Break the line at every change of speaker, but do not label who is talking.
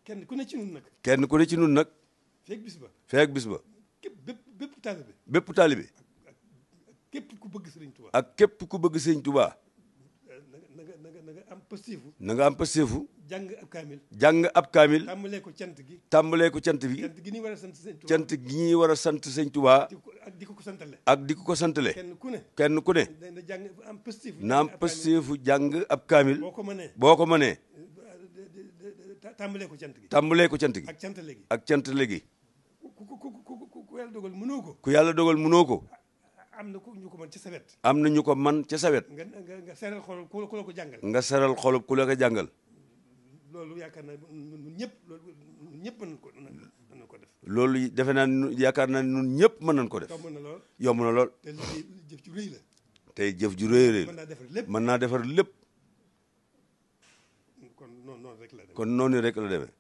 kenn ku ne ci nun nag.
kenn ku ne ci nun nag.
feeg bis ba.
feeg bis ba.
képp bépp taalibe.
bépp taalibe.
képp ku bëgg Sëriñ Tuubaa.
ak képp ku bëgg Sëriñ Tuubaa.
na nga am pasteefu.
na nga am pasteefu.
jàng ab kaamil.
jàng ab kaamil.
tàmbalee ko cant gi.
tàmbalee ko cant bi.
cant gi ñuy war a sant Sëriñ Tuubaa.
cant gi ñuy war a sant Sëriñ Tuubaa.
ak di ko ko santale.
ak di ko ko santale.
kenn ku ne.
kenn ku ne.
na jàng am pasteefu.
na am pasteefu jàng ab kaamil.
boo ko mënee.
boo ko mënee.
tàmbalee ko cant gi.
tàmbalee ko cant gi.
ak cant léegi.
ak cant léegi.
ku yàlla dogal mënoo ko.
ku yàlla dogal mënoo ko.
am na ñu ko mën ci sa wet.
am na ñu ko man ca sa wet.
nga seral xol ku la ko jàngal.
nga seral xolub ku la ko jàngal.
loolu yaakaar naa ñun ñëpp mën nañ ko def.
loolu defe naa yaakaar naa ñun ñëpp mën nañ ko def.
yomb na lool.
yomb na lool.
te liggéey jëf ju rëy la.
tey jëf ju rëy rëy
mën naa defar lépp.
mën naa defar lépp.
kon noonu rek la demee.
kon noonu rek la demee.